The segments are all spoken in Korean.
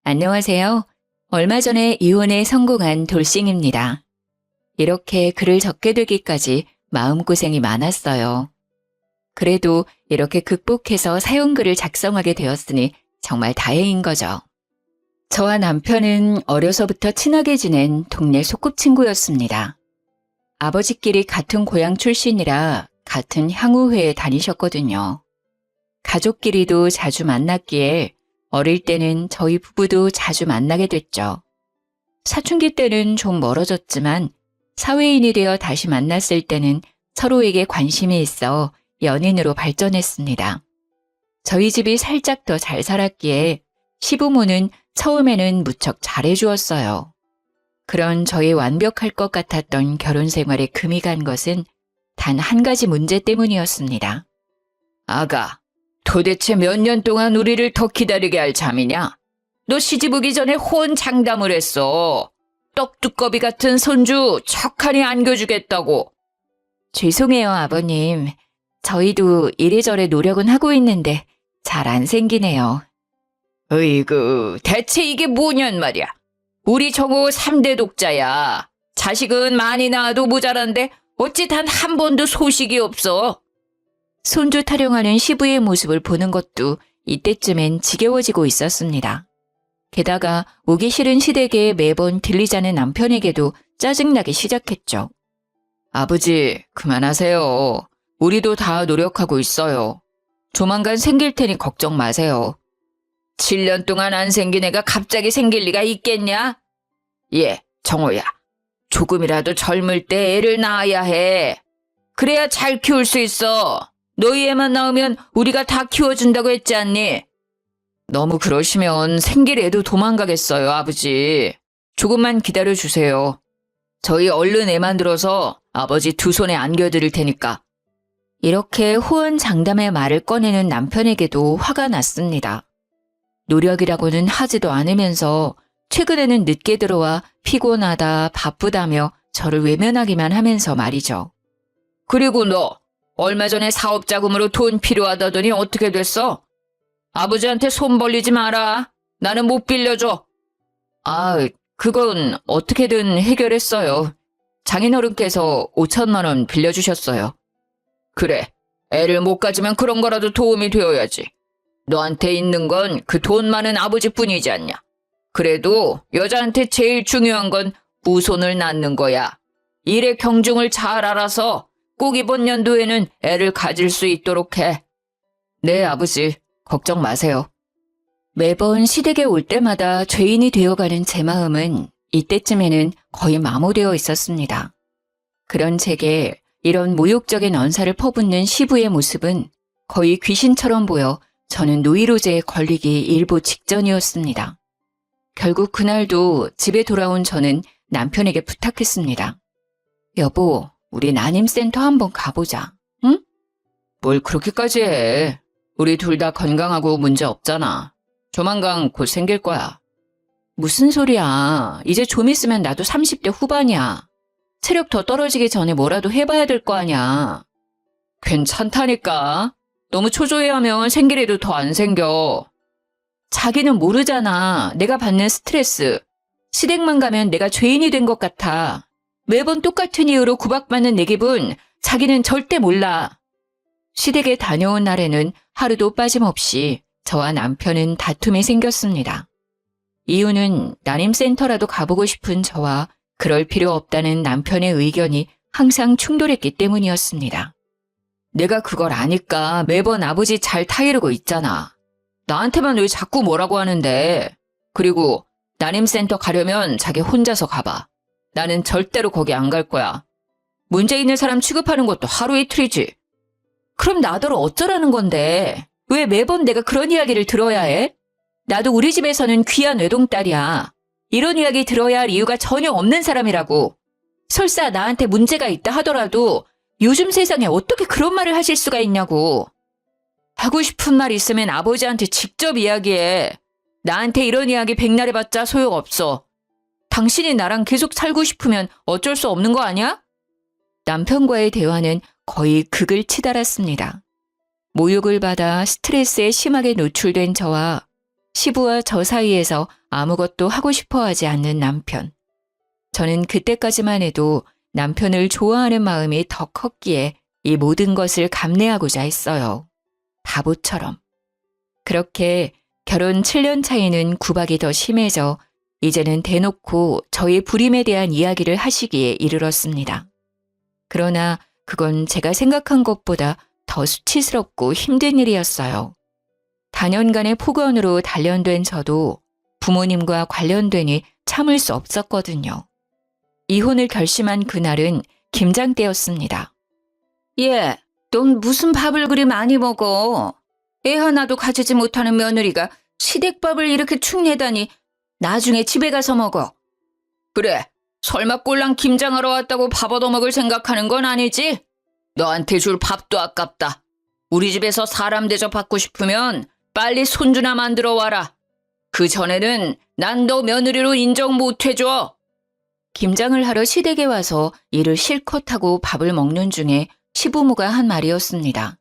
안녕하세요. 얼마 전에 이혼에 성공한 돌싱입니다. 이렇게 글을 적게 되기까지 마음고생이 많았어요. 그래도 이렇게 극복해서 사연글을 작성하게 되었으니 정말 다행인 거죠. 저와 남편은 어려서부터 친하게 지낸 동네 소꿉친구였습니다. 아버지끼리 같은 고향 출신이라 같은 향후회에 다니셨거든요. 가족끼리도 자주 만났기에 어릴 때는 저희 부부도 자주 만나게 됐죠. 사춘기 때는 좀 멀어졌지만 사회인이 되어 다시 만났을 때는 서로에게 관심이 있어 연인으로 발전했습니다. 저희 집이 살짝 더 잘 살았기에 시부모는 처음에는 무척 잘해주었어요. 그런 저의 완벽할 것 같았던 결혼 생활에 금이 간 것은 단 한 가지 문제 때문이었습니다. 아가, 도대체 몇 년 동안 우리를 더 기다리게 할 참이냐? 너 시집 오기 전에 호언장담을 했어. 떡두꺼비 같은 손주 척하니 안겨주겠다고. 죄송해요, 아버님. 저희도 이래저래 노력은 하고 있는데 잘 안 생기네요. 으이그, 대체 이게 뭐냔 말이야. 우리 정호 3대 독자야. 자식은 많이 낳아도 모자란데 어찌 단 한 번도 소식이 없어. 손주 타령하는 시부의 모습을 보는 것도 이때쯤엔 지겨워지고 있었습니다. 게다가 오기 싫은 시댁에 매번 들리자는 남편에게도 짜증나기 시작했죠. 아버지, 그만하세요. 우리도 다 노력하고 있어요. 조만간 생길 테니 걱정 마세요. 7년 동안 안 생긴 애가 갑자기 생길 리가 있겠냐? 예, 정호야. 조금이라도 젊을 때 애를 낳아야 해. 그래야 잘 키울 수 있어. 너희 애만 낳으면 우리가 다 키워준다고 했지 않니? 너무 그러시면 생길 애도 도망가겠어요, 아버지. 조금만 기다려주세요. 저희 얼른 애 만들어서 아버지 두 손에 안겨드릴 테니까. 이렇게 호언장담의 말을 꺼내는 남편에게도 화가 났습니다. 노력이라고는 하지도 않으면서 최근에는 늦게 들어와 피곤하다, 바쁘다며 저를 외면하기만 하면서 말이죠. 그리고 너 얼마 전에 사업 자금으로 돈 필요하다더니 어떻게 됐어? 아버지한테 손 벌리지 마라. 나는 못 빌려줘. 아, 그건 어떻게든 해결했어요. 장인어른께서 5천만 원 빌려주셨어요. 그래, 애를 못 가지면 그런 거라도 도움이 되어야지. 너한테 있는 건 그 돈 많은 아버지뿐이지 않냐. 그래도 여자한테 제일 중요한 건 후손을 낳는 거야. 일의 경중을 잘 알아서 꼭 이번 연도에는 애를 가질 수 있도록 해. 네, 아버지. 걱정 마세요. 매번 시댁에 올 때마다 죄인이 되어가는 제 마음은 이때쯤에는 거의 마모되어 있었습니다. 그런 제게 이런 모욕적인 언사를 퍼붓는 시부의 모습은 거의 귀신처럼 보여 저는 노이로제에 걸리기 일보 직전이었습니다. 결국 그날도 집에 돌아온 저는 남편에게 부탁했습니다. 여보, 우리 난임센터 한번 가보자. 응? 뭘 그렇게까지 해. 우리 둘 다 건강하고 문제 없잖아. 조만간 곧 생길 거야. 무슨 소리야. 이제 좀 있으면 나도 30대 후반이야. 체력 더 떨어지기 전에 뭐라도 해봐야 될 거 아니야. 괜찮다니까. 너무 초조해하면 생길 애도 더 안 생겨. 자기는 모르잖아. 내가 받는 스트레스. 시댁만 가면 내가 죄인이 된 것 같아. 매번 똑같은 이유로 구박받는 내 기분 자기는 절대 몰라. 시댁에 다녀온 날에는 하루도 빠짐없이 저와 남편은 다툼이 생겼습니다. 이유는 난임센터라도 가보고 싶은 저와 그럴 필요 없다는 남편의 의견이 항상 충돌했기 때문이었습니다. 내가 그걸 아니까 매번 아버지 잘 타이르고 있잖아. 나한테만 왜 자꾸 뭐라고 하는데. 그리고 난임센터 가려면 자기 혼자서 가봐. 나는 절대로 거기 안 갈 거야. 문제 있는 사람 취급하는 것도 하루 이틀이지. 그럼 나더러 어쩌라는 건데. 왜 매번 내가 그런 이야기를 들어야 해? 나도 우리 집에서는 귀한 외동딸이야. 이런 이야기 들어야 할 이유가 전혀 없는 사람이라고. 설사 나한테 문제가 있다 하더라도 요즘 세상에 어떻게 그런 말을 하실 수가 있냐고. 하고 싶은 말 있으면 아버지한테 직접 이야기해. 나한테 이런 이야기 백날 해봤자 소용없어. 당신이 나랑 계속 살고 싶으면 어쩔 수 없는 거 아니야? 남편과의 대화는 거의 극을 치달았습니다. 모욕을 받아 스트레스에 심하게 노출된 저와 시부와 저 사이에서 아무것도 하고 싶어 하지 않는 남편. 저는 그때까지만 해도 남편을 좋아하는 마음이 더 컸기에 이 모든 것을 감내하고자 했어요. 바보처럼. 그렇게 결혼 7년 차이는 구박이 더 심해져 이제는 대놓고 저의 불임에 대한 이야기를 하시기에 이르렀습니다. 그러나 그건 제가 생각한 것보다 더 수치스럽고 힘든 일이었어요. 다년간의 폭언으로 단련된 저도 부모님과 관련되니 참을 수 없었거든요. 이혼을 결심한 그날은 김장 때였습니다. 얘, 넌 무슨 밥을 그리 많이 먹어? 애 하나도 가지지 못하는 며느리가 시댁밥을 이렇게 축내다니 나중에 집에 가서 먹어. 그래, 설마 꼴랑 김장하러 왔다고 밥 얻어먹을 생각하는 건 아니지? 너한테 줄 밥도 아깝다. 우리 집에서 사람 대접 받고 싶으면 빨리 손주나 만들어 와라. 그 전에는 난 너 며느리로 인정 못 해줘. 김장을 하러 시댁에 와서 일을 실컷 하고 밥을 먹는 중에 시부모가 한 말이었습니다.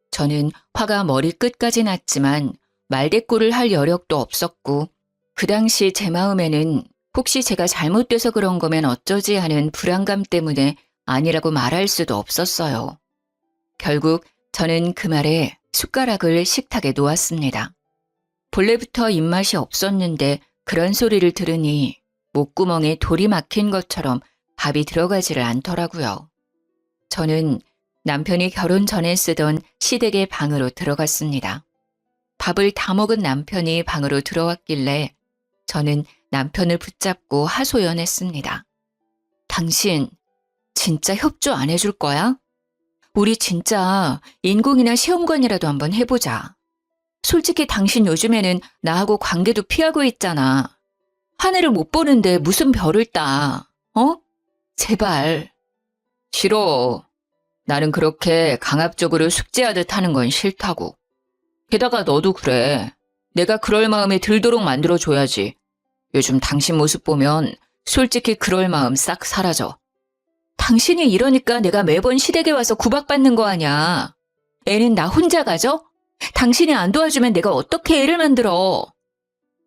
저는 화가 머리끝까지 났지만 말대꾸를 할 여력도 없었고 그 당시 제 마음에는 혹시 제가 잘못돼서 그런 거면 어쩌지 하는 불안감 때문에 아니라고 말할 수도 없었어요. 결국 저는 그 말에 숟가락을 식탁에 놓았습니다. 본래부터 입맛이 없었는데 그런 소리를 들으니 목구멍에 돌이 막힌 것처럼 밥이 들어가지를 않더라고요. 저는 남편이 결혼 전에 쓰던 시댁의 방으로 들어갔습니다. 밥을 다 먹은 남편이 방으로 들어왔길래 저는 남편을 붙잡고 하소연했습니다. 당신 진짜 협조 안 해줄 거야? 우리 진짜 인공이나 시험관이라도 한번 해보자. 솔직히 당신 요즘에는 나하고 관계도 피하고 있잖아. 하늘을 못 보는데 무슨 별을 따, 어? 제발. 싫어. 나는 그렇게 강압적으로 숙제하듯 하는 건 싫다고. 게다가 너도 그래. 내가 그럴 마음에 들도록 만들어줘야지. 요즘 당신 모습 보면 솔직히 그럴 마음 싹 사라져. 당신이 이러니까 내가 매번 시댁에 와서 구박받는 거 아냐. 애는 나 혼자 가져? 당신이 안 도와주면 내가 어떻게 애를 만들어?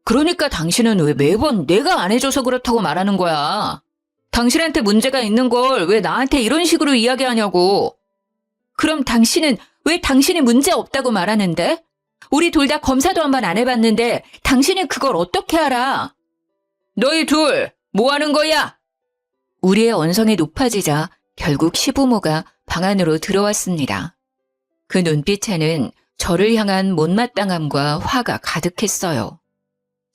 그러니까 당신은 왜 매번 내가 안 해줘서 그렇다고 말하는 거야? 당신한테 문제가 있는 걸 왜 나한테 이런 식으로 이야기하냐고. 그럼 당신은 왜 당신이 문제 없다고 말하는데? 우리 둘 다 검사도 한 번 안 해봤는데 당신이 그걸 어떻게 알아? 너희 둘, 뭐 하는 거야? 우리의 언성이 높아지자 결국 시부모가 방 안으로 들어왔습니다. 그 눈빛에는 저를 향한 못마땅함과 화가 가득했어요.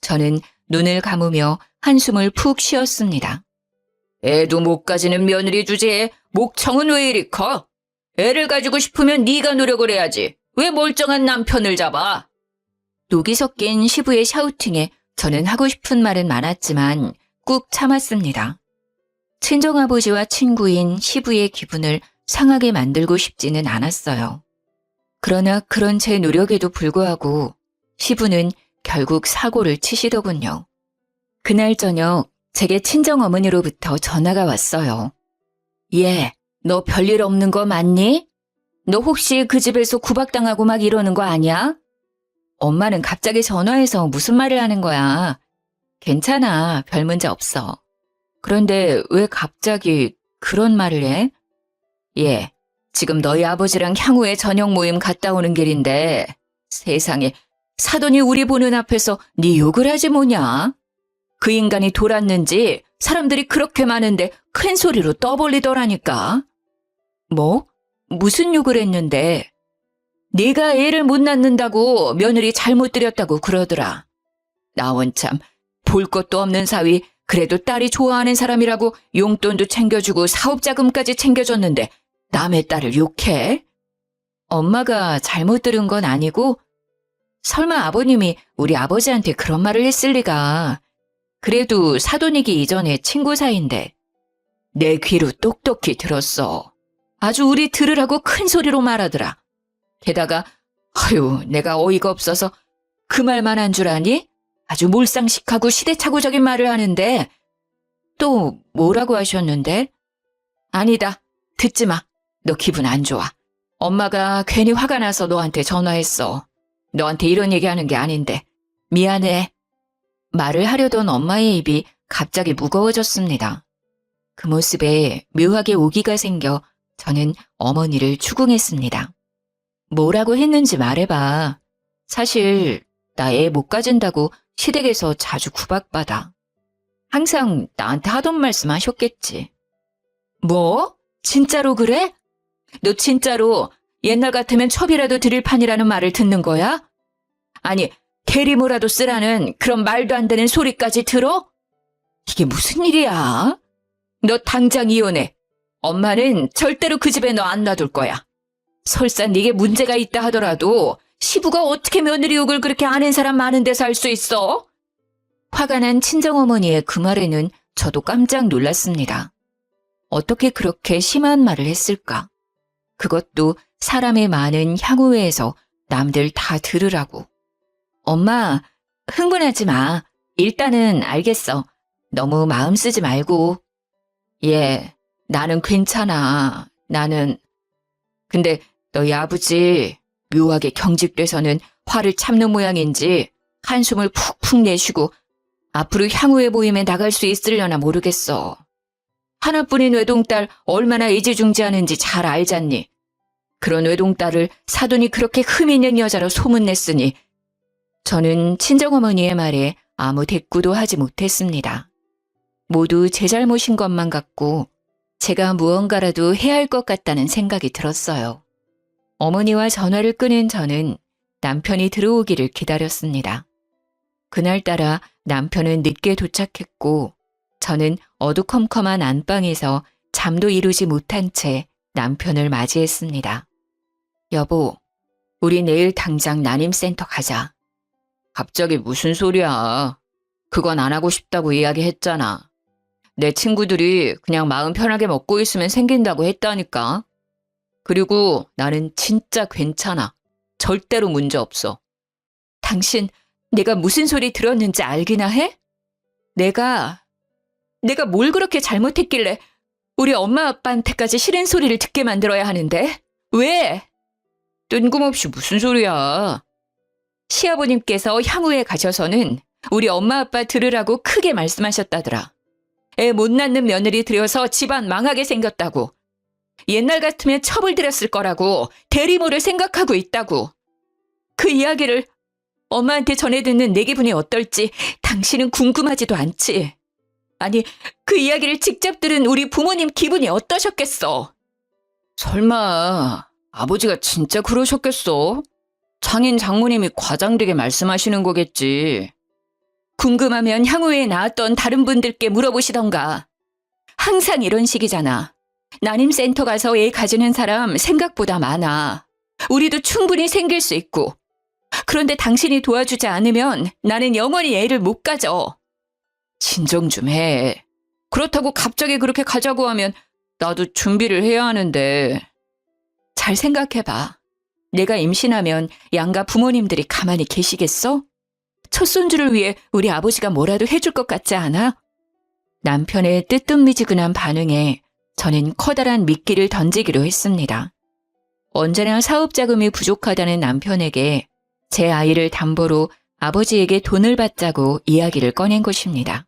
저는 눈을 감으며 한숨을 푹 쉬었습니다. 애도 못 가지는 며느리 주제에 목청은 왜 이리 커? 애를 가지고 싶으면 네가 노력을 해야지. 왜 멀쩡한 남편을 잡아? 녹이 섞인 시부의 샤우팅에 저는 하고 싶은 말은 많았지만 꾹 참았습니다. 친정아버지와 친구인 시부의 기분을 상하게 만들고 싶지는 않았어요. 그러나 그런 제 노력에도 불구하고 시부는 결국 사고를 치시더군요. 그날 저녁 제게 친정어머니로부터 전화가 왔어요. 얘, 너 별일 없는 거 맞니? 너 혹시 그 집에서 구박당하고 막 이러는 거 아니야? 엄마는 갑자기 전화해서 무슨 말을 하는 거야. 괜찮아, 별 문제 없어. 그런데 왜 갑자기 그런 말을 해? 얘, 지금 너희 아버지랑 향후에 저녁 모임 갔다 오는 길인데 세상에 사돈이 우리 보는 앞에서 네 욕을 하지 뭐냐? 그 인간이 돌았는지 사람들이 그렇게 많은데 큰 소리로 떠벌리더라니까. 뭐? 무슨 욕을 했는데? 네가 애를 못 낳는다고 며느리 잘못 들였다고 그러더라. 나 원참 볼 것도 없는 사위 그래도 딸이 좋아하는 사람이라고 용돈도 챙겨주고 사업자금까지 챙겨줬는데 남의 딸을 욕해? 엄마가 잘못 들은 건 아니고 설마 아버님이 우리 아버지한테 그런 말을 했을 리가. 그래도 사돈이기 이전에 친구 사이인데 내 귀로 똑똑히 들었어. 아주 우리 들으라고 큰 소리로 말하더라. 게다가 아유 내가 어이가 없어서 그 말만 한 줄 아니? 아주 몰상식하고 시대착오적인 말을 하는데 또 뭐라고 하셨는데? 아니다. 듣지 마. 너 기분 안 좋아. 엄마가 괜히 화가 나서 너한테 전화했어. 너한테 이런 얘기하는 게 아닌데 미안해. 말을 하려던 엄마의 입이 갑자기 무거워졌습니다. 그 모습에 묘하게 오기가 생겨 저는 어머니를 추궁했습니다. 뭐라고 했는지 말해봐. 사실 나 애 못 가진다고 시댁에서 자주 구박받아. 항상 나한테 하던 말씀 하셨겠지. 뭐? 진짜로 그래? 너 진짜로 옛날 같으면 첩이라도 드릴 판이라는 말을 듣는 거야? 아니, 대리모라도 쓰라는 그런 말도 안 되는 소리까지 들어? 이게 무슨 일이야? 너 당장 이혼해. 엄마는 절대로 그 집에 너 안 놔둘 거야. 설사 네게 문제가 있다 하더라도 시부가 어떻게 며느리 욕을 그렇게 아는 사람 많은 데서 할 수 있어? 화가 난 친정어머니의 그 말에는 저도 깜짝 놀랐습니다. 어떻게 그렇게 심한 말을 했을까? 그것도 사람의 많은 향후회에서 남들 다 들으라고. 엄마, 흥분하지 마. 일단은 알겠어. 너무 마음 쓰지 말고. 예, 나는 괜찮아. 나는. 근데 너희 아버지 묘하게 경직돼서는 화를 참는 모양인지 한숨을 푹푹 내쉬고 앞으로 향후에 보임에 나갈 수 있으려나 모르겠어. 하나뿐인 외동딸 얼마나 애지중지하는지 잘 알잖니. 그런 외동딸을 사돈이 그렇게 흠 있는 여자로 소문냈으니 저는 친정어머니의 말에 아무 대꾸도 하지 못했습니다. 모두 제 잘못인 것만 같고 제가 무언가라도 해야 할 것 같다는 생각이 들었어요. 어머니와 전화를 끊은 저는 남편이 들어오기를 기다렸습니다. 그날따라 남편은 늦게 도착했고 저는 어두컴컴한 안방에서 잠도 이루지 못한 채 남편을 맞이했습니다. 여보, 우리 내일 당장 난임센터 가자. 갑자기 무슨 소리야. 그건 안 하고 싶다고 이야기했잖아. 내 친구들이 그냥 마음 편하게 먹고 있으면 생긴다고 했다니까. 그리고 나는 진짜 괜찮아. 절대로 문제 없어. 당신, 내가 무슨 소리 들었는지 알기나 해? 내가 뭘 그렇게 잘못했길래 우리 엄마 아빠한테까지 싫은 소리를 듣게 만들어야 하는데? 왜? 뜬금없이 무슨 소리야. 시아버님께서 향후에 가셔서는 우리 엄마 아빠 들으라고 크게 말씀하셨다더라. 애 못 낳는 며느리 들여서 집안 망하게 생겼다고. 옛날 같으면 첩을 들였을 거라고 대리모를 생각하고 있다고. 그 이야기를 엄마한테 전해 듣는 내 기분이 어떨지 당신은 궁금하지도 않지. 아니, 그 이야기를 직접 들은 우리 부모님 기분이 어떠셨겠어? 설마 아버지가 진짜 그러셨겠어? 장인 장모님이 과장되게 말씀하시는 거겠지. 궁금하면 향후에 낳았던 다른 분들께 물어보시던가. 항상 이런 식이잖아. 난임센터 가서 애 가지는 사람 생각보다 많아. 우리도 충분히 생길 수 있고. 그런데 당신이 도와주지 않으면 나는 영원히 애를 못 가져. 진정 좀 해. 그렇다고 갑자기 그렇게 가자고 하면 나도 준비를 해야 하는데. 잘 생각해봐. 내가 임신하면 양가 부모님들이 가만히 계시겠어? 첫 손주를 위해 우리 아버지가 뭐라도 해줄 것 같지 않아? 남편의 뜨뜻미지근한 반응에 저는 커다란 미끼를 던지기로 했습니다. 언제나 사업 자금이 부족하다는 남편에게 제 아이를 담보로 아버지에게 돈을 받자고 이야기를 꺼낸 것입니다.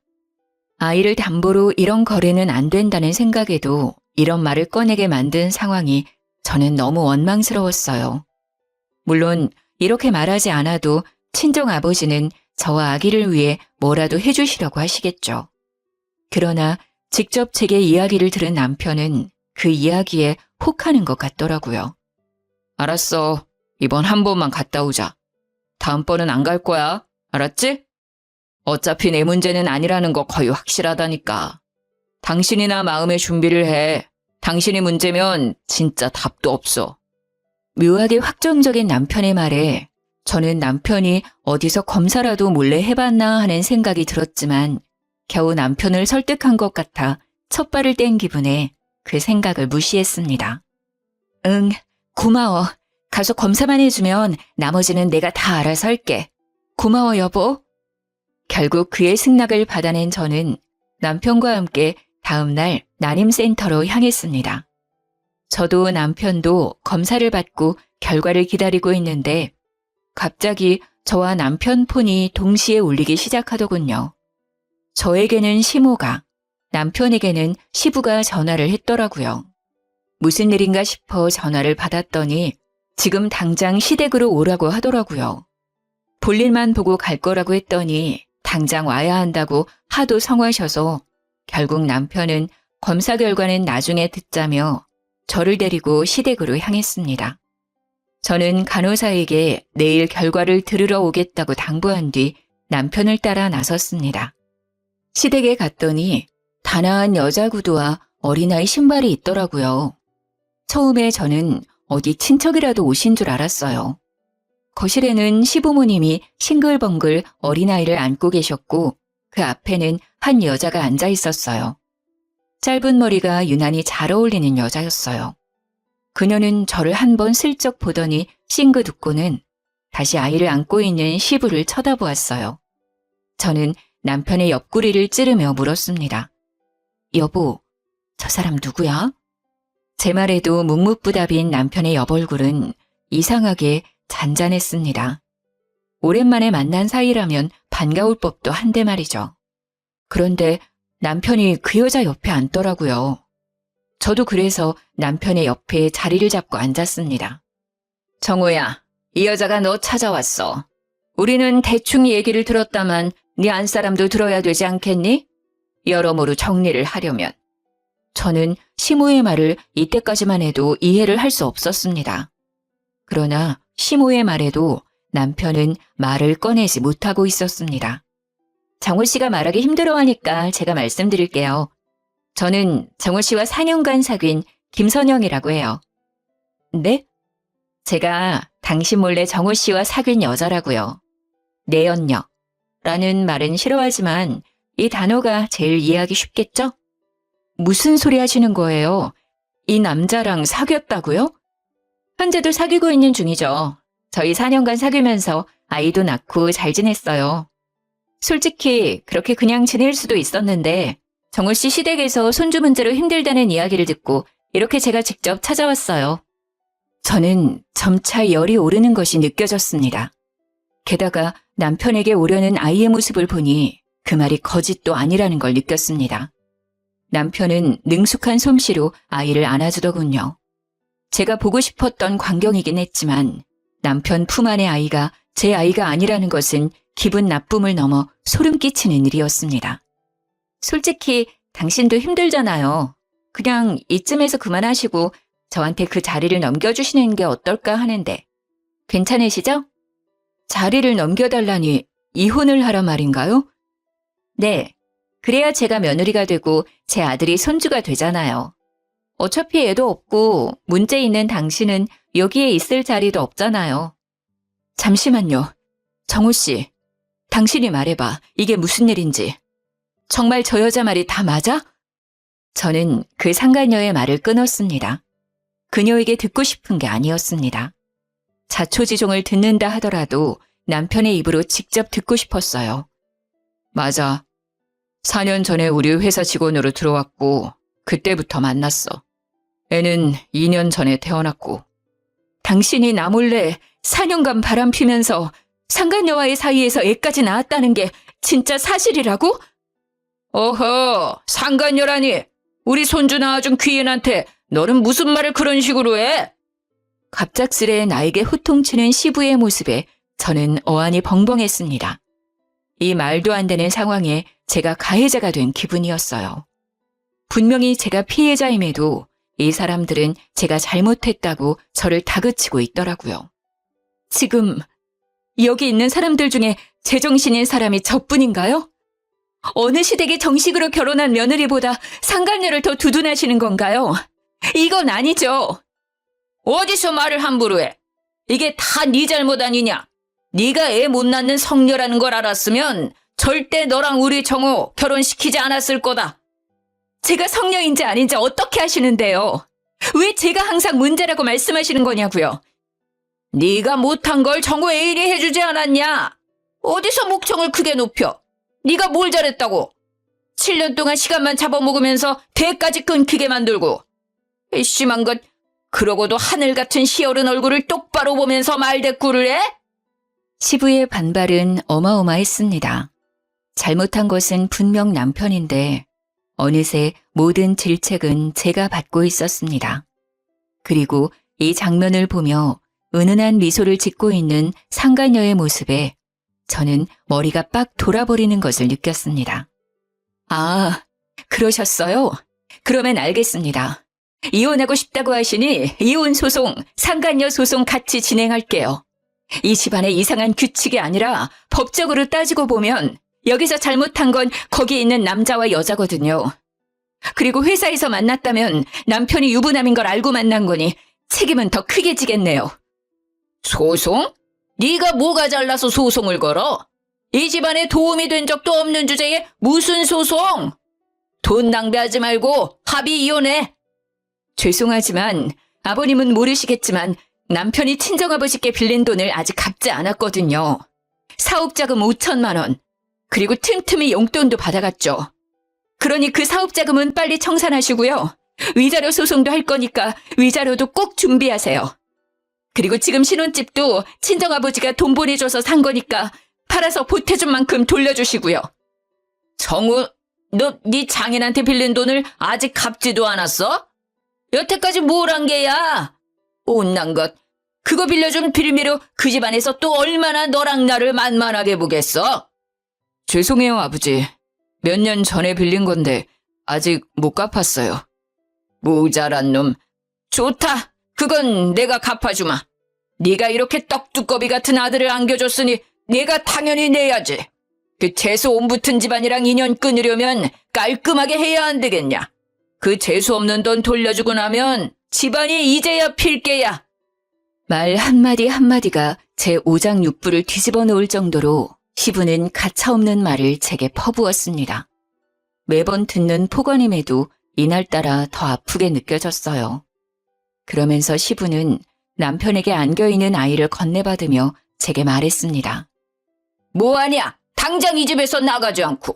아이를 담보로 이런 거래는 안 된다는 생각에도 이런 말을 꺼내게 만든 상황이 저는 너무 원망스러웠어요. 물론 이렇게 말하지 않아도 친정 아버지는 저와 아기를 위해 뭐라도 해주시려고 하시겠죠. 그러나 직접 제게 이야기를 들은 남편은 그 이야기에 혹하는 것 같더라고요. 알았어. 이번 한 번만 갔다 오자. 다음번은 안 갈 거야. 알았지? 어차피 내 문제는 아니라는 거 거의 확실하다니까. 당신이나 마음의 준비를 해. 당신이 문제면 진짜 답도 없어. 묘하게 확정적인 남편의 말에 저는 남편이 어디서 검사라도 몰래 해봤나 하는 생각이 들었지만 겨우 남편을 설득한 것 같아 첫발을 뗀 기분에 그 생각을 무시했습니다. 응, 고마워. 가서 검사만 해주면 나머지는 내가 다 알아서 할게. 고마워, 여보. 결국 그의 승낙을 받아낸 저는 남편과 함께 다음 날 난임센터로 향했습니다. 저도 남편도 검사를 받고 결과를 기다리고 있는데 갑자기 저와 남편 폰이 동시에 울리기 시작하더군요. 저에게는 시모가, 남편에게는 시부가 전화를 했더라고요. 무슨 일인가 싶어 전화를 받았더니 지금 당장 시댁으로 오라고 하더라고요. 볼일만 보고 갈 거라고 했더니 당장 와야 한다고 하도 성화셔서 결국 남편은 검사 결과는 나중에 듣자며 저를 데리고 시댁으로 향했습니다. 저는 간호사에게 내일 결과를 들으러 오겠다고 당부한 뒤 남편을 따라 나섰습니다. 시댁에 갔더니 단아한 여자 구두와 어린아이 신발이 있더라고요. 처음에 저는 어디 친척이라도 오신 줄 알았어요. 거실에는 시부모님이 싱글벙글 어린아이를 안고 계셨고 그 앞에는 한 여자가 앉아 있었어요. 짧은 머리가 유난히 잘 어울리는 여자였어요. 그녀는 저를 한 번 슬쩍 보더니 싱긋 웃고는 다시 아이를 안고 있는 시부를 쳐다보았어요. 저는 남편의 옆구리를 찌르며 물었습니다. 여보, 저 사람 누구야? 제 말에도 묵묵부답인 남편의 옆얼굴은 이상하게 잔잔했습니다. 오랜만에 만난 사이라면 반가울 법도 한데 말이죠. 그런데 남편이 그 여자 옆에 앉더라고요. 저도 그래서 남편의 옆에 자리를 잡고 앉았습니다. 정호야, 이 여자가 너 찾아왔어. 우리는 대충 얘기를 들었다만 네 안사람도 들어야 되지 않겠니? 여러모로 정리를 하려면. 저는 시모의 말을 이때까지만 해도 이해를 할 수 없었습니다. 그러나 시모의 말에도 남편은 말을 꺼내지 못하고 있었습니다. 정호 씨가 말하기 힘들어하니까 제가 말씀드릴게요. 저는 정호 씨와 4년간 사귄 김선영이라고 해요. 네? 제가 당신 몰래 정호 씨와 사귄 여자라고요. 내연녀. 라는 말은 싫어하지만 이 단어가 제일 이해하기 쉽겠죠? 무슨 소리 하시는 거예요? 이 남자랑 사귀었다고요? 현재도 사귀고 있는 중이죠. 저희 4년간 사귀면서 아이도 낳고 잘 지냈어요. 솔직히 그렇게 그냥 지낼 수도 있었는데 정호 씨 시댁에서 손주 문제로 힘들다는 이야기를 듣고 이렇게 제가 직접 찾아왔어요. 저는 점차 열이 오르는 것이 느껴졌습니다. 게다가 남편에게 오려는 아이의 모습을 보니 그 말이 거짓도 아니라는 걸 느꼈습니다. 남편은 능숙한 솜씨로 아이를 안아주더군요. 제가 보고 싶었던 광경이긴 했지만 남편 품 안의 아이가 제 아이가 아니라는 것은 기분 나쁨을 넘어 소름 끼치는 일이었습니다. 솔직히 당신도 힘들잖아요. 그냥 이쯤에서 그만하시고 저한테 그 자리를 넘겨주시는 게 어떨까 하는데 괜찮으시죠? 자리를 넘겨달라니 이혼을 하란 말인가요? 네, 그래야 제가 며느리가 되고 제 아들이 손주가 되잖아요. 어차피 애도 없고 문제 있는 당신은 여기에 있을 자리도 없잖아요. 잠시만요. 정호 씨, 당신이 말해봐. 이게 무슨 일인지. 정말 저 여자 말이 다 맞아? 저는 그 상간녀의 말을 끊었습니다. 그녀에게 듣고 싶은 게 아니었습니다. 자초지종을 듣는다 하더라도 남편의 입으로 직접 듣고 싶었어요. 맞아. 4년 전에 우리 회사 직원으로 들어왔고 그때부터 만났어. 애는 2년 전에 태어났고. 당신이 나 몰래 4년간 바람 피면서 상간녀와의 사이에서 애까지 낳았다는 게 진짜 사실이라고? 어허, 상간녀라니. 우리 손주 낳아준 귀인한테 너는 무슨 말을 그런 식으로 해? 갑작스레 나에게 호통치는 시부의 모습에 저는 어안이 벙벙했습니다. 이 말도 안 되는 상황에 제가 가해자가 된 기분이었어요. 분명히 제가 피해자임에도 이 사람들은 제가 잘못했다고 저를 다그치고 있더라고요. 지금 여기 있는 사람들 중에 제정신인 사람이 저뿐인가요? 어느 시댁에 정식으로 결혼한 며느리보다 상간녀를 더 두둔하시는 건가요? 이건 아니죠. 어디서 말을 함부로 해? 이게 다 네 잘못 아니냐? 네가 애 못 낳는 성녀라는 걸 알았으면 절대 너랑 우리 정호 결혼시키지 않았을 거다. 제가 성녀인지 아닌지 어떻게 하시는데요? 왜 제가 항상 문제라고 말씀하시는 거냐고요? 네가 못한 걸 정호 애인이 해주지 않았냐? 어디서 목청을 크게 높여? 네가 뭘 잘했다고? 7년 동안 시간만 잡아먹으면서 대까지 끊기게 만들고. 이 심한 것, 그러고도 하늘 같은 시어른 얼굴을 똑바로 보면서 말대꾸를 해? 시부의 반발은 어마어마했습니다. 잘못한 것은 분명 남편인데 어느새 모든 질책은 제가 받고 있었습니다. 그리고 이 장면을 보며 은은한 미소를 짓고 있는 상간녀의 모습에 저는 머리가 빡 돌아버리는 것을 느꼈습니다. 아, 그러셨어요? 그러면 알겠습니다. 이혼하고 싶다고 하시니 이혼 소송, 상간녀 소송 같이 진행할게요. 이 집안의 이상한 규칙이 아니라 법적으로 따지고 보면 여기서 잘못한 건 거기 있는 남자와 여자거든요. 그리고 회사에서 만났다면 남편이 유부남인 걸 알고 만난 거니 책임은 더 크게 지겠네요. 소송? 네가 뭐가 잘나서 소송을 걸어? 이 집안에 도움이 된 적도 없는 주제에 무슨 소송? 돈 낭비하지 말고 합의 이혼해. 죄송하지만 아버님은 모르시겠지만 남편이 친정아버지께 빌린 돈을 아직 갚지 않았거든요. 사업자금 5천만 원. 그리고 틈틈이 용돈도 받아갔죠. 그러니 그 사업자금은 빨리 청산하시고요. 위자료 소송도 할 거니까 위자료도 꼭 준비하세요. 그리고 지금 신혼집도 친정아버지가 돈 보내줘서 산 거니까 팔아서 보태준 만큼 돌려주시고요. 정우, 너 네 장인한테 빌린 돈을 아직 갚지도 않았어? 여태까지 뭘 한 게야? 못난 것. 그거 빌려준 빌미로 그 집안에서 또 얼마나 너랑 나를 만만하게 보겠어? 죄송해요, 아버지. 몇 년 전에 빌린 건데 아직 못 갚았어요. 모자란 놈. 좋다. 그건 내가 갚아주마. 네가 이렇게 떡두꺼비 같은 아들을 안겨줬으니 내가 당연히 내야지. 그 재수 온 붙은 집안이랑 인연 끊으려면 깔끔하게 해야 안 되겠냐. 그 재수 없는 돈 돌려주고 나면 집안이 이제야 필게야. 말 한마디 한마디가 제 오장육부를 뒤집어 놓을 정도로 시부는 가차없는 말을 제게 퍼부었습니다. 매번 듣는 폭언임에도 이날따라 더 아프게 느껴졌어요. 그러면서 시부는 남편에게 안겨있는 아이를 건네받으며 제게 말했습니다. 뭐하냐? 당장 이 집에서 나가지 않고.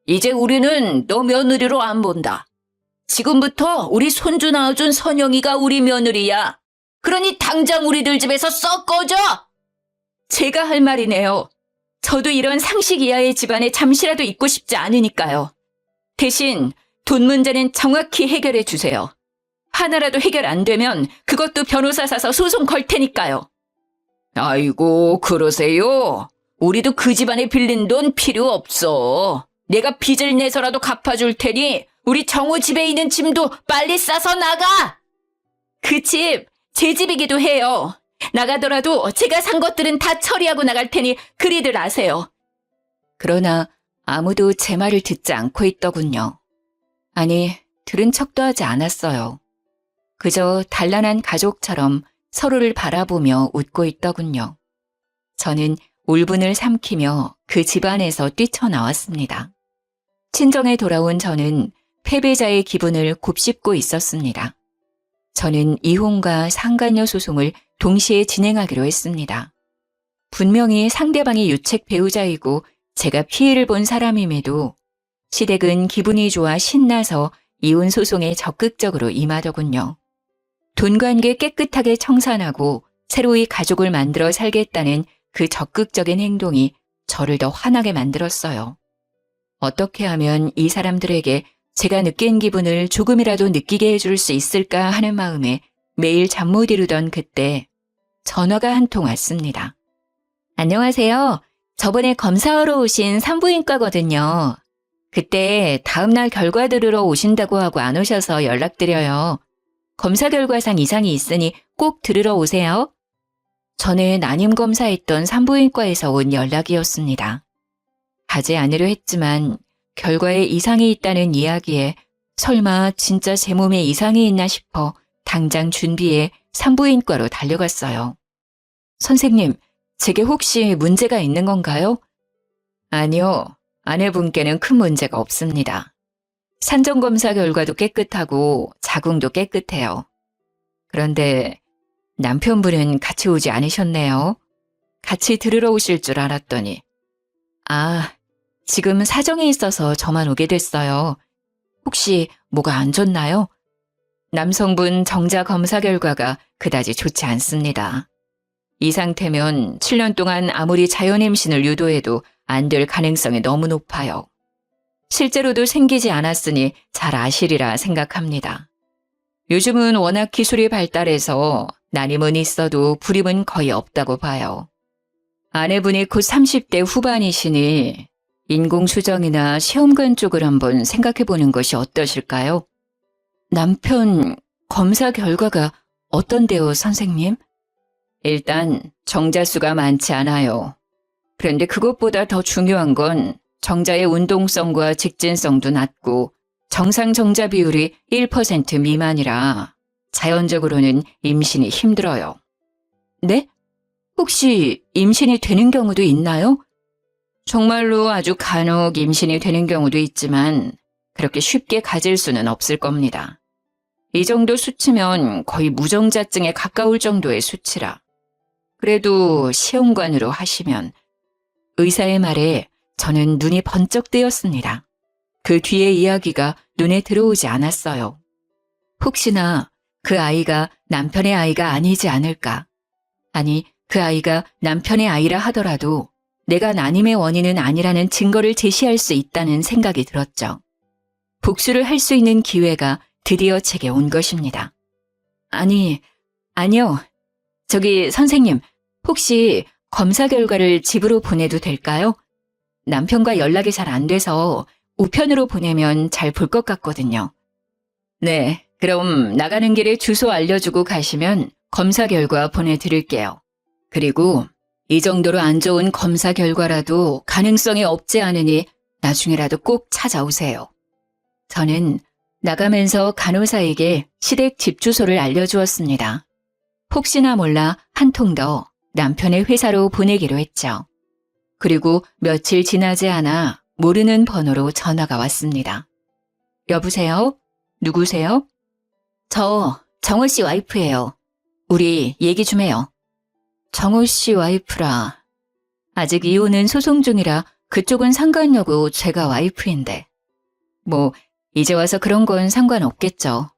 이제 우리는 너 며느리로 안 본다. 지금부터 우리 손주 낳아준 선영이가 우리 며느리야. 그러니 당장 우리들 집에서 썩 꺼져! 제가 할 말이네요. 저도 이런 상식 이하의 집안에 잠시라도 있고 싶지 않으니까요. 대신 돈 문제는 정확히 해결해 주세요. 하나라도 해결 안 되면 그것도 변호사 사서 소송 걸 테니까요. 아이고, 그러세요? 우리도 그 집안에 빌린 돈 필요 없어. 내가 빚을 내서라도 갚아줄 테니 우리 정우 집에 있는 짐도 빨리 싸서 나가! 그 집, 제 집이기도 해요. 나가더라도 제가 산 것들은 다 처리하고 나갈 테니 그리들 아세요. 그러나 아무도 제 말을 듣지 않고 있더군요. 아니, 들은 척도 하지 않았어요. 그저 단란한 가족처럼 서로를 바라보며 웃고 있더군요. 저는 울분을 삼키며 그 집안에서 뛰쳐나왔습니다. 친정에 돌아온 저는 패배자의 기분을 곱씹고 있었습니다. 저는 이혼과 상간녀 소송을 동시에 진행하기로 했습니다. 분명히 상대방이 유책 배우자이고 제가 피해를 본 사람임에도 시댁은 기분이 좋아 신나서 이혼 소송에 적극적으로 임하더군요. 돈 관계 깨끗하게 청산하고 새로이 가족을 만들어 살겠다는 그 적극적인 행동이 저를 더 화나게 만들었어요. 어떻게 하면 이 사람들에게 제가 느낀 기분을 조금이라도 느끼게 해줄 수 있을까 하는 마음에 매일 잠 못 이루던 그때 전화가 한 통 왔습니다. 안녕하세요. 저번에 검사하러 오신 산부인과거든요. 그때 다음날 결과 들으러 오신다고 하고 안 오셔서 연락드려요. 검사 결과상 이상이 있으니 꼭 들으러 오세요. 전에 난임 검사했던 산부인과에서 온 연락이었습니다. 가지 않으려 했지만 결과에 이상이 있다는 이야기에 설마 진짜 제 몸에 이상이 있나 싶어 당장 준비해 산부인과로 달려갔어요. 선생님, 제게 혹시 문제가 있는 건가요? 아니요, 아내분께는 큰 문제가 없습니다. 산정검사 결과도 깨끗하고 자궁도 깨끗해요. 그런데 남편분은 같이 오지 않으셨네요. 같이 들으러 오실 줄 알았더니. 아, 지금 사정이 있어서 저만 오게 됐어요. 혹시 뭐가 안 좋나요? 남성분 정자 검사 결과가 그다지 좋지 않습니다. 이 상태면 7년 동안 아무리 자연임신을 유도해도 안 될 가능성이 너무 높아요. 실제로도 생기지 않았으니 잘 아시리라 생각합니다. 요즘은 워낙 기술이 발달해서 난임은 있어도 불임은 거의 없다고 봐요. 아내분이 곧 30대 후반이시니 인공수정이나 시험관 쪽을 한번 생각해 보는 것이 어떠실까요? 남편 검사 결과가 어떤데요, 선생님? 일단 정자수가 많지 않아요. 그런데 그것보다 더 중요한 건 정자의 운동성과 직진성도 낮고 정상 정자 비율이 1% 미만이라 자연적으로는 임신이 힘들어요. 네? 혹시 임신이 되는 경우도 있나요? 정말로 아주 간혹 임신이 되는 경우도 있지만 그렇게 쉽게 가질 수는 없을 겁니다. 이 정도 수치면 거의 무정자증에 가까울 정도의 수치라. 그래도 시험관으로 하시면 의사의 말에 저는 눈이 번쩍 뜨였습니다. 그 뒤의 이야기가 눈에 들어오지 않았어요. 혹시나 그 아이가 남편의 아이가 아니지 않을까? 아니, 그 아이가 남편의 아이라 하더라도 내가 난임의 원인은 아니라는 증거를 제시할 수 있다는 생각이 들었죠. 복수를 할 수 있는 기회가 드디어 제게 온 것입니다. 아니요. 저기 선생님, 혹시 검사 결과를 집으로 보내도 될까요? 남편과 연락이 잘 안 돼서 우편으로 보내면 잘 볼 것 같거든요. 네, 그럼 나가는 길에 주소 알려주고 가시면 검사 결과 보내드릴게요. 그리고 이 정도로 안 좋은 검사 결과라도 가능성이 없지 않으니 나중에라도 꼭 찾아오세요. 저는 나가면서 간호사에게 시댁 집 주소를 알려주었습니다. 혹시나 몰라 한 통 더 남편의 회사로 보내기로 했죠. 그리고 며칠 지나지 않아 모르는 번호로 전화가 왔습니다. 여보세요? 누구세요? 저 정호 씨 와이프예요. 우리 얘기 좀 해요. 정호 씨 와이프라. 아직 이혼은 소송 중이라 그쪽은 상관여고 제가 와이프인데. 뭐 이제 와서 그런 건 상관없겠죠.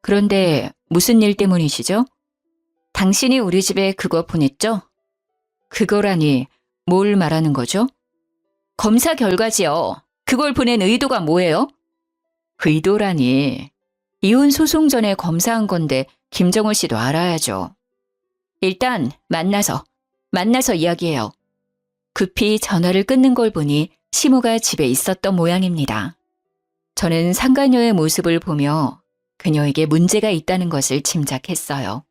그런데 무슨 일 때문이시죠? 당신이 우리 집에 그거 보냈죠? 그거라니 뭘 말하는 거죠? 검사 결과지요. 그걸 보낸 의도가 뭐예요? 의도라니. 이혼 소송 전에 검사한 건데 김정호 씨도 알아야죠. 일단 만나서 이야기해요. 급히 전화를 끊는 걸 보니 시모가 집에 있었던 모양입니다. 저는 상간녀의 모습을 보며 그녀에게 문제가 있다는 것을 짐작했어요.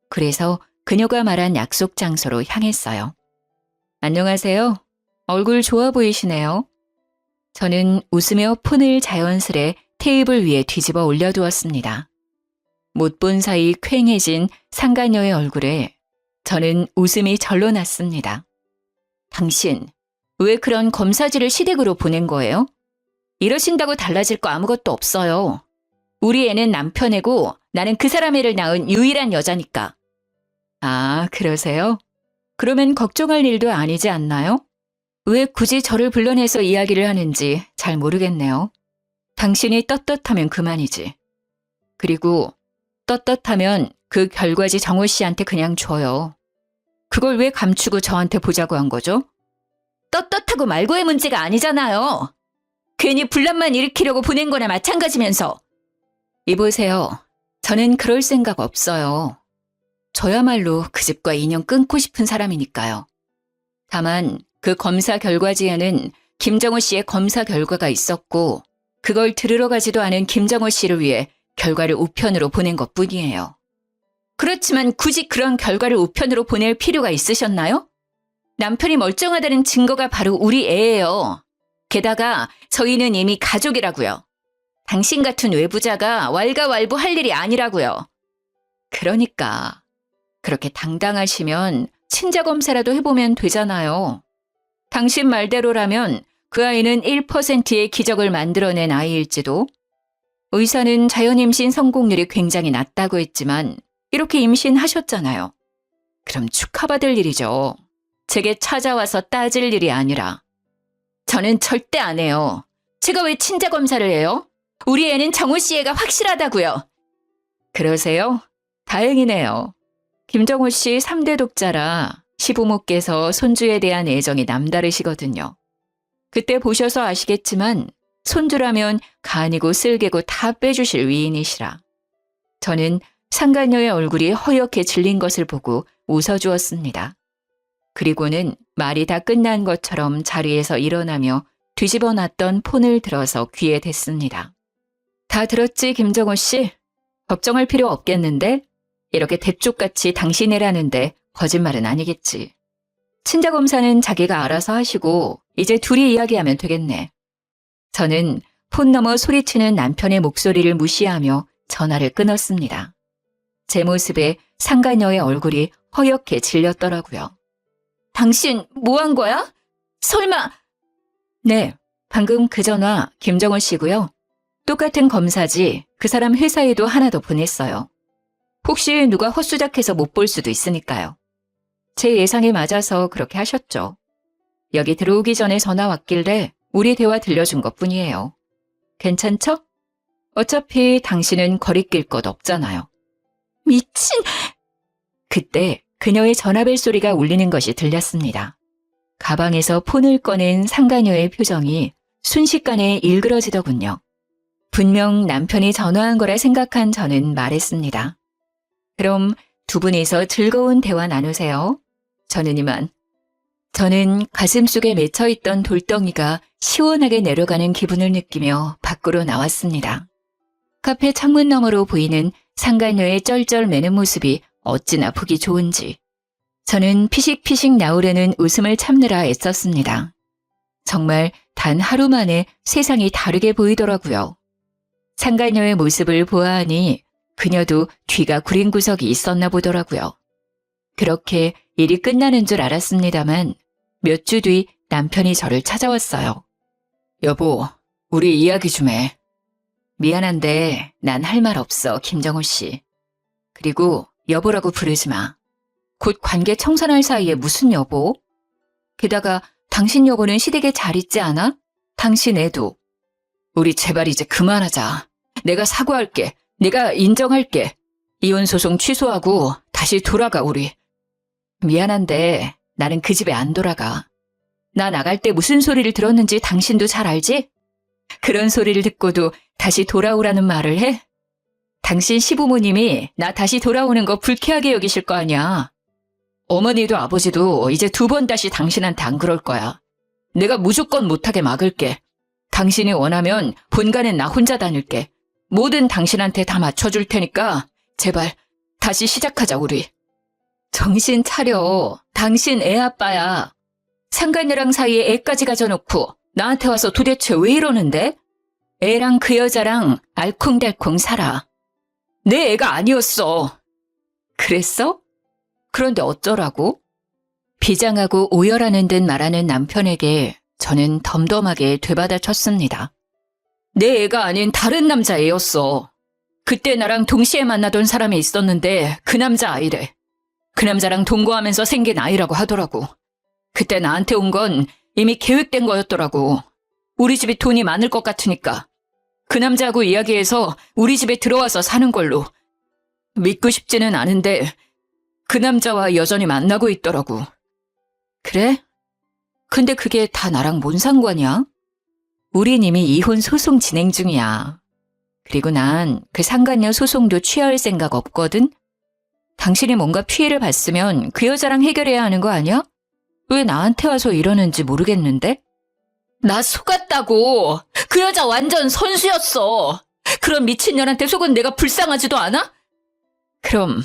그래서 그녀가 말한 약속 장소로 향했어요. 안녕하세요. 얼굴 좋아 보이시네요. 저는 웃으며 폰을 자연스레 테이블 위에 뒤집어 올려두었습니다. 못 본 사이 퀭해진 상간녀의 얼굴에 저는 웃음이 절로 났습니다. 당신, 왜 그런 검사지를 시댁으로 보낸 거예요? 이러신다고 달라질 거 아무것도 없어요. 우리 애는 남편 애고 나는 그 사람 애를 낳은 유일한 여자니까. 아, 그러세요? 그러면 걱정할 일도 아니지 않나요? 왜 굳이 저를 불러내서 이야기를 하는지 잘 모르겠네요. 당신이 떳떳하면 그만이지. 그리고 떳떳하면 그 결과지 정호 씨한테 그냥 줘요. 그걸 왜 감추고 저한테 보자고 한 거죠? 떳떳하고 말고의 문제가 아니잖아요. 괜히 분란만 일으키려고 보낸 거나 마찬가지면서. 이보세요. 저는 그럴 생각 없어요. 저야말로 그 집과 인연 끊고 싶은 사람이니까요. 다만 그 검사 결과지에는 김정호 씨의 검사 결과가 있었고 그걸 들으러 가지도 않은 김정호 씨를 위해 결과를 우편으로 보낸 것뿐이에요. 그렇지만 굳이 그런 결과를 우편으로 보낼 필요가 있으셨나요? 남편이 멀쩡하다는 증거가 바로 우리 애예요. 게다가 저희는 이미 가족이라고요. 당신 같은 외부자가 왈가왈부 할 일이 아니라고요. 그러니까 그렇게 당당하시면 친자검사라도 해보면 되잖아요. 당신 말대로라면 그 아이는 1%의 기적을 만들어낸 아이일지도. 의사는 자연임신 성공률이 굉장히 낮다고 했지만 이렇게 임신하셨잖아요. 그럼 축하받을 일이죠. 제게 찾아와서 따질 일이 아니라. 저는 절대 안 해요. 제가 왜 친자검사를 해요? 우리 애는 정호 씨 애가 확실하다고요. 그러세요? 다행이네요. 김정호 씨 3대 독자라 시부모께서 손주에 대한 애정이 남다르시거든요. 그때 보셔서 아시겠지만 손주라면 간이고 쓸개고 다 빼주실 위인이시라. 저는 상간녀의 얼굴이 허옇게 질린 것을 보고 웃어주었습니다. 그리고는 말이 다 끝난 것처럼 자리에서 일어나며 뒤집어 놨던 폰을 들어서 귀에 댔습니다. 다 들었지, 김정호 씨? 걱정할 필요 없겠는데? 이렇게 대쪽같이 당신이라는데 거짓말은 아니겠지. 친자검사는 자기가 알아서 하시고 이제 둘이 이야기하면 되겠네. 저는 폰 너머 소리치는 남편의 목소리를 무시하며 전화를 끊었습니다. 제 모습에 상간녀의 얼굴이 허옇게 질렸더라고요. 당신 뭐 한 거야? 설마... 네, 방금 그 전화 김정원 씨고요. 똑같은 검사지 그 사람 회사에도 하나 더 보냈어요. 혹시 누가 헛수작해서 못 볼 수도 있으니까요. 제 예상에 맞아서 그렇게 하셨죠. 여기 들어오기 전에 전화 왔길래 우리 대화 들려준 것뿐이에요. 괜찮죠? 어차피 당신은 거리낄 것 없잖아요. 미친... 그때 그녀의 전화벨 소리가 울리는 것이 들렸습니다. 가방에서 폰을 꺼낸 상가녀의 표정이 순식간에 일그러지더군요. 분명 남편이 전화한 거라 생각한 저는 말했습니다. 그럼 두 분이서 즐거운 대화 나누세요. 저는 이만. 저는 가슴속에 맺혀있던 돌덩이가 시원하게 내려가는 기분을 느끼며 밖으로 나왔습니다. 카페 창문 너머로 보이는 상간녀의 쩔쩔매는 모습이 어찌나 보기 좋은지. 저는 피식피식 나오려는 웃음을 참느라 애썼습니다. 정말 단 하루 만에 세상이 다르게 보이더라고요. 상간녀의 모습을 보아하니 그녀도 뒤가 구린 구석이 있었나 보더라고요. 그렇게 일이 끝나는 줄 알았습니다만 몇 주 뒤 남편이 저를 찾아왔어요. 여보, 우리 이야기 좀 해. 미안한데 난 할 말 없어, 김정호 씨. 그리고 여보라고 부르지 마. 곧 관계 청산할 사이에 무슨 여보? 게다가 당신 여보는 시댁에 잘 있지 않아? 당신 애도. 우리 제발 이제 그만하자. 내가 사과할게. 내가 인정할게. 이혼 소송 취소하고 다시 돌아가 우리. 미안한데 나는 그 집에 안 돌아가. 나 나갈 때 무슨 소리를 들었는지 당신도 잘 알지? 그런 소리를 듣고도 다시 돌아오라는 말을 해? 당신 시부모님이 나 다시 돌아오는 거 불쾌하게 여기실 거 아니야. 어머니도 아버지도 이제 2번 다시 당신한테 안 그럴 거야. 내가 무조건 못하게 막을게. 당신이 원하면 본가는 나 혼자 다닐게. 뭐든 당신한테 다 맞춰줄 테니까 제발 다시 시작하자 우리. 정신 차려. 당신 애 아빠야. 상간녀랑 사이에 애까지 가져놓고 나한테 와서 도대체 왜 이러는데? 애랑 그 여자랑 알콩달콩 살아. 내 애가 아니었어. 그랬어? 그런데 어쩌라고? 비장하고 오열하는 듯 말하는 남편에게 저는 덤덤하게 되받아쳤습니다. 내 애가 아닌 다른 남자 애였어. 그때 나랑 동시에 만나던 사람이 있었는데 그 남자 아이래. 그 남자랑 동거하면서 생긴 아이라고 하더라고. 그때 나한테 온 건 이미 계획된 거였더라고. 우리 집이 돈이 많을 것 같으니까. 그 남자하고 이야기해서 우리 집에 들어와서 사는 걸로. 믿고 싶지는 않은데 그 남자와 여전히 만나고 있더라고. 그래? 근데 그게 다 나랑 뭔 상관이야? 우린 이미 이혼 소송 진행 중이야. 그리고 난 그 상간녀 소송도 취하할 생각 없거든? 당신이 뭔가 피해를 봤으면 그 여자랑 해결해야 하는 거 아니야? 왜 나한테 와서 이러는지 모르겠는데? 나 속았다고! 그 여자 완전 선수였어! 그런 미친년한테 속은 내가 불쌍하지도 않아? 그럼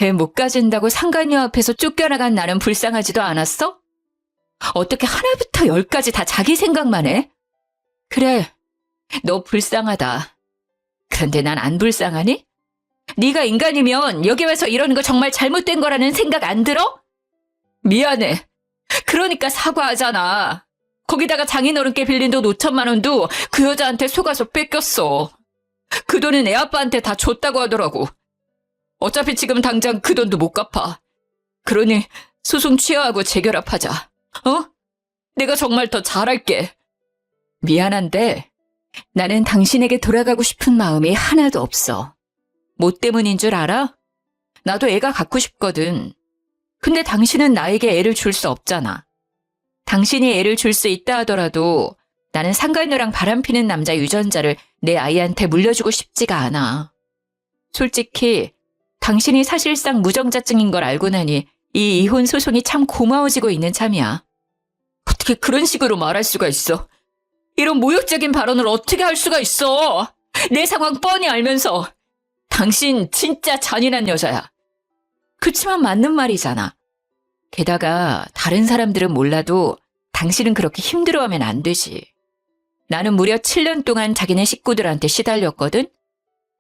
애 못 가진다고 상간녀 앞에서 쫓겨나간 나는 불쌍하지도 않았어? 어떻게 하나부터 10까지 다 자기 생각만 해? 그래, 너 불쌍하다. 그런데 난 안 불쌍하니? 네가 인간이면 여기 와서 이러는 거 정말 잘못된 거라는 생각 안 들어? 미안해. 그러니까 사과하잖아. 거기다가 장인어른께 빌린 돈 5천만 원도 그 여자한테 속아서 뺏겼어. 그 돈은 애 아빠한테 다 줬다고 하더라고. 어차피 지금 당장 그 돈도 못 갚아. 그러니 소송 취하하고 재결합하자. 어? 내가 정말 더 잘할게. 미안한데 나는 당신에게 돌아가고 싶은 마음이 하나도 없어. 뭐 때문인 줄 알아? 나도 애가 갖고 싶거든. 근데 당신은 나에게 애를 줄 수 없잖아. 당신이 애를 줄 수 있다 하더라도 나는 상간녀랑 바람피는 남자 유전자를 내 아이한테 물려주고 싶지가 않아. 솔직히 당신이 사실상 무정자증인 걸 알고 나니 이 이혼 소송이 참 고마워지고 있는 참이야. 어떻게 그런 식으로 말할 수가 있어? 이런 모욕적인 발언을 어떻게 할 수가 있어? 내 상황 뻔히 알면서. 당신 진짜 잔인한 여자야. 그치만 맞는 말이잖아. 게다가 다른 사람들은 몰라도 당신은 그렇게 힘들어하면 안 되지. 나는 무려 7년 동안 자기네 식구들한테 시달렸거든?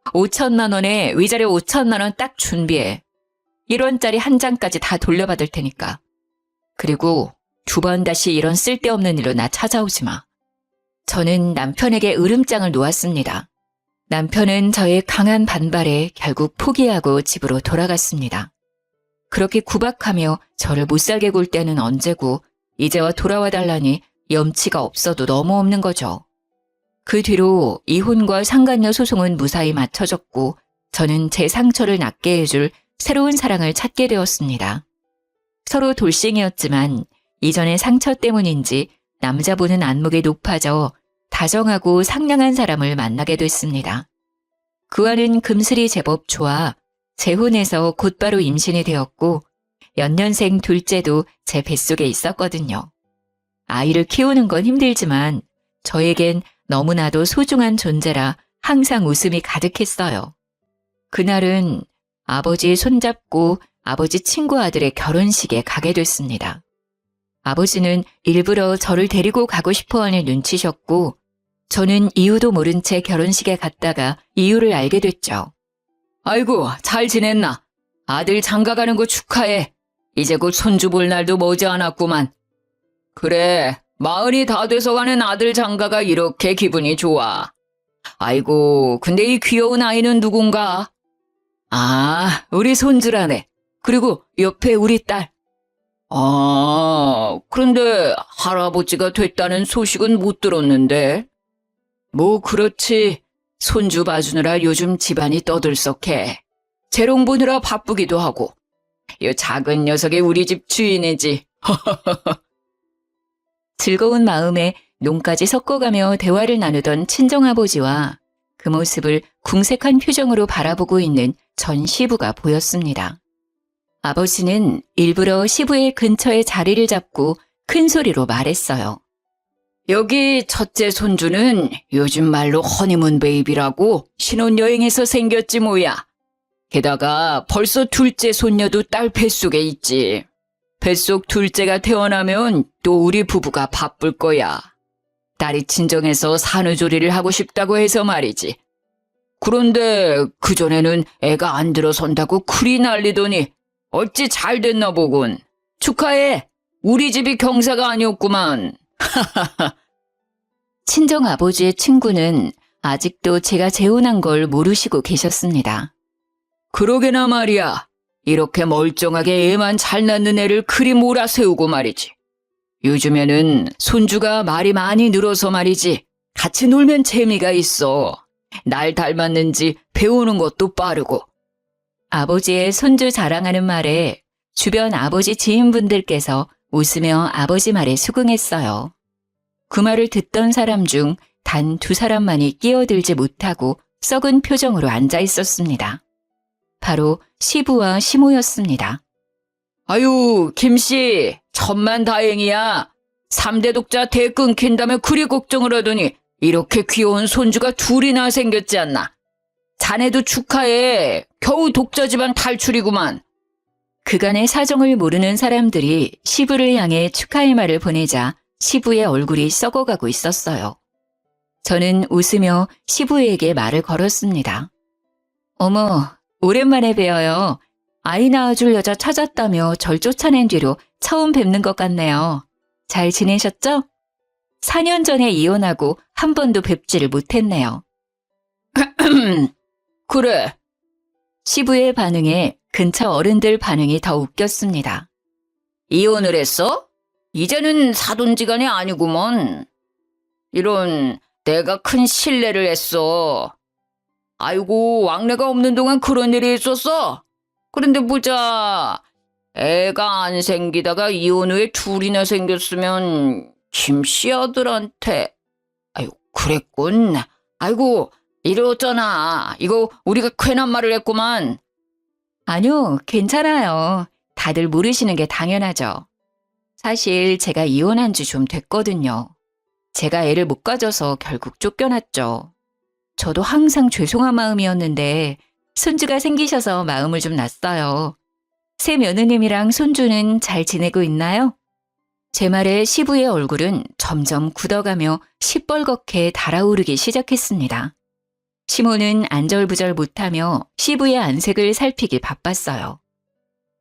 5천만 원에 위자료 5천만 원 딱 준비해. 1원짜리 한 장까지 다 돌려받을 테니까. 그리고 2번 다시 이런 쓸데없는 일로 나 찾아오지 마. 저는 남편에게 으름장을 놓았습니다. 남편은 저의 강한 반발에 결국 포기하고 집으로 돌아갔습니다. 그렇게 구박하며 저를 못살게 굴 때는 언제고 이제와 돌아와 달라니 염치가 없어도 너무 없는 거죠. 그 뒤로 이혼과 상간녀 소송은 무사히 마쳐졌고 저는 제 상처를 낫게 해줄 새로운 사랑을 찾게 되었습니다. 서로 돌싱이었지만 이전의 상처 때문인지 남자분은 안목이 높아져 다정하고 상냥한 사람을 만나게 됐습니다. 그와는 금슬이 제법 좋아 재혼해서 곧바로 임신이 되었고 연년생 둘째도 제 뱃속에 있었거든요. 아이를 키우는 건 힘들지만 저에겐 너무나도 소중한 존재라 항상 웃음이 가득했어요. 그날은 아버지 손잡고 아버지 친구 아들의 결혼식에 가게 됐습니다. 아버지는 일부러 저를 데리고 가고 싶어하는 눈치셨고 저는 이유도 모른 채 결혼식에 갔다가 이유를 알게 됐죠. 아이고, 잘 지냈나? 아들 장가가는 거 축하해. 이제 곧 손주 볼 날도 머지않았구만. 그래, 40이 다 돼서 가는 아들 장가가 이렇게 기분이 좋아. 아이고, 근데 이 귀여운 아이는 누군가? 아, 우리 손주라네. 그리고 옆에 우리 딸. 아, 그런데 할아버지가 됐다는 소식은 못 들었는데. 뭐 그렇지. 손주 봐주느라 요즘 집안이 떠들썩해. 재롱 보느라 바쁘기도 하고. 이 작은 녀석이 우리 집 주인이지. 즐거운 마음에 농까지 섞어가며 대화를 나누던 친정아버지와 그 모습을 궁색한 표정으로 바라보고 있는 전 시부가 보였습니다. 아버지는 일부러 시부의 근처에 자리를 잡고 큰 소리로 말했어요. 여기 첫째 손주는 요즘 말로 허니문 베이비라고 신혼여행에서 생겼지 뭐야. 게다가 벌써 둘째 손녀도 딸 뱃속에 있지. 뱃속 둘째가 태어나면 또 우리 부부가 바쁠 거야. 딸이 친정에서 산후조리를 하고 싶다고 해서 말이지. 그런데 그전에는 애가 안 들어선다고 그리 난리더니 어찌 잘 됐나 보군. 축하해. 우리 집이 경사가 아니었구만. 친정아버지의 친구는 아직도 제가 재혼한 걸 모르시고 계셨습니다. 그러게나 말이야. 이렇게 멀쩡하게 애만 잘 낳는 애를 그리 몰아세우고 말이지. 요즘에는 손주가 말이 많이 늘어서 말이지. 같이 놀면 재미가 있어. 날 닮았는지 배우는 것도 빠르고. 아버지의 손주 자랑하는 말에 주변 아버지 지인분들께서 웃으며 아버지 말에 수긍했어요. 그 말을 듣던 사람 중 단 2사람만이 끼어들지 못하고 썩은 표정으로 앉아 있었습니다. 바로 시부와 시모였습니다. 아유, 김씨, 천만다행이야. 3대 독자 대 끊긴다며 그리 걱정을 하더니 이렇게 귀여운 손주가 둘이나 생겼지 않나. 자네도 축하해. 겨우 독자 집안 탈출이구만. 그간의 사정을 모르는 사람들이 시부를 향해 축하의 말을 보내자 시부의 얼굴이 썩어가고 있었어요. 저는 웃으며 시부에게 말을 걸었습니다. 어머, 오랜만에 뵈어요. 아이 낳아줄 여자 찾았다며 절 쫓아낸 뒤로 처음 뵙는 것 같네요. 잘 지내셨죠? 4년 전에 이혼하고 한 번도 뵙지를 못했네요. 그래. 시부의 반응에 근처 어른들 반응이 더 웃겼습니다. 이혼을 했어? 이제는 사돈지간이 아니구먼. 이런, 내가 큰 실례를 했어. 아이고, 왕래가 없는 동안 그런 일이 있었어? 그런데 보자. 애가 안 생기다가 이혼 후에 둘이나 생겼으면 김씨 아들한테. 아유, 그랬군. 아이고, 이러잖아. 이거 우리가 괜한 말을 했구만. 아니요, 괜찮아요. 다들 모르시는 게 당연하죠. 사실 제가 이혼한 지 좀 됐거든요. 제가 애를 못 가져서 결국 쫓겨났죠. 저도 항상 죄송한 마음이었는데 손주가 생기셔서 마음을 좀 놨어요. 새 며느님이랑 손주는 잘 지내고 있나요? 제 말에 시부의 얼굴은 점점 굳어가며 시뻘겋게 달아오르기 시작했습니다. 시모는 안절부절 못하며 시부의 안색을 살피기 바빴어요.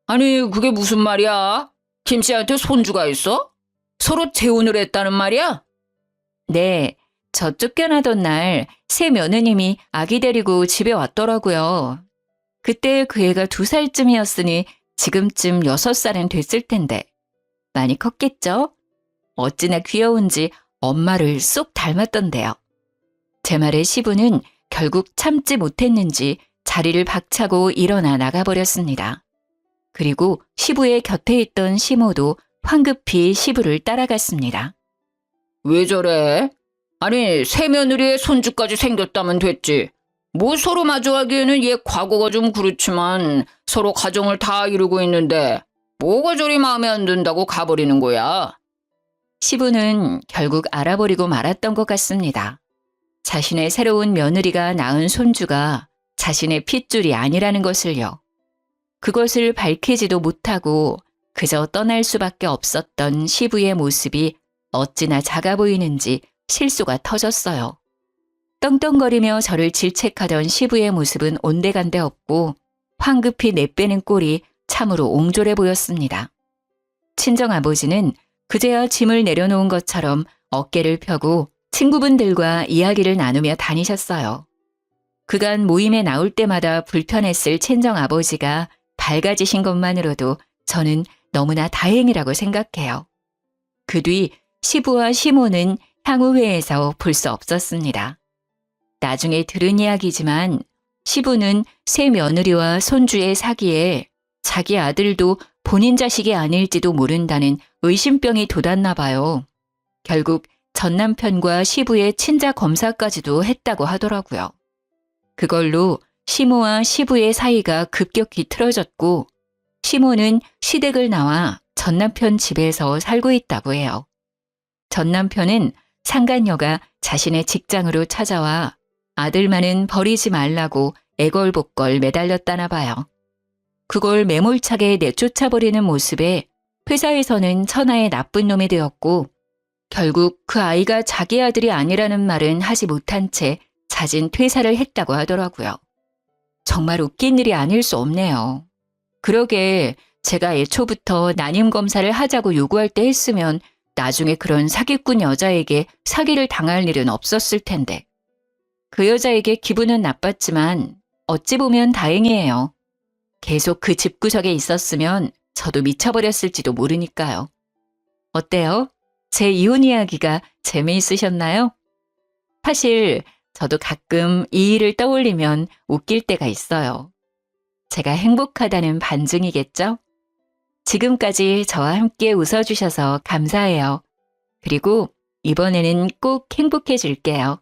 아니, 그게 무슨 말이야? 김씨한테 손주가 있어? 서로 재혼을 했다는 말이야? 네, 저 쫓겨나던 날 새 며느님이 아기 데리고 집에 왔더라고요. 그때 그 애가 2살쯤이었으니 지금쯤 6살은 됐을 텐데. 많이 컸겠죠? 어찌나 귀여운지 엄마를 쏙 닮았던데요. 제 말에 시부는 결국 참지 못했는지 자리를 박차고 일어나 나가버렸습니다. 그리고 시부의 곁에 있던 시모도 황급히 시부를 따라갔습니다. 왜 저래? 아니, 새 며느리의 손주까지 생겼다면 됐지. 뭐 서로 마주하기에는 얘 과거가 좀 그렇지만 서로 가정을 다 이루고 있는데 뭐가 저리 마음에 안 든다고 가버리는 거야? 시부는 결국 알아버리고 말았던 것 같습니다. 자신의 새로운 며느리가 낳은 손주가 자신의 핏줄이 아니라는 것을요. 그것을 밝히지도 못하고 그저 떠날 수밖에 없었던 시부의 모습이 어찌나 작아 보이는지 실소가 터졌어요. 떵떵거리며 저를 질책하던 시부의 모습은 온데간데 없고 황급히 내빼는 꼴이 참으로 옹졸해 보였습니다. 친정아버지는 그제야 짐을 내려놓은 것처럼 어깨를 펴고 친구분들과 이야기를 나누며 다니셨어요. 그간 모임에 나올 때마다 불편했을 친정아버지가 밝아지신 것만으로도 저는 너무나 다행이라고 생각해요. 그 뒤 시부와 시모는 향후회에서 볼 수 없었습니다. 나중에 들은 이야기지만 시부는 새 며느리와 손주의 사기에 자기 아들도 본인 자식이 아닐지도 모른다는 의심병이 돋았나 봐요. 결국 전 남편과 시부의 친자 검사까지도 했다고 하더라고요. 그걸로 시모와 시부의 사이가 급격히 틀어졌고 시모는 시댁을 나와 전 남편 집에서 살고 있다고 해요. 전 남편은 상간녀가 자신의 직장으로 찾아와 아들만은 버리지 말라고 애걸복걸 매달렸다나 봐요. 그걸 매몰차게 내쫓아버리는 모습에 회사에서는 천하의 나쁜 놈이 되었고 결국 그 아이가 자기 아들이 아니라는 말은 하지 못한 채 잦은 퇴사를 했다고 하더라고요. 정말 웃긴 일이 아닐 수 없네요. 그러게 제가 애초부터 난임 검사를 하자고 요구할 때 했으면 나중에 그런 사기꾼 여자에게 사기를 당할 일은 없었을 텐데. 그 여자에게 기분은 나빴지만 어찌 보면 다행이에요. 계속 그 집구석에 있었으면 저도 미쳐버렸을지도 모르니까요. 어때요? 제 이혼 이야기가 재미있으셨나요? 사실 저도 가끔 이 일을 떠올리면 웃길 때가 있어요. 제가 행복하다는 반증이겠죠? 지금까지 저와 함께 웃어주셔서 감사해요. 그리고 이번에는 꼭 행복해질게요.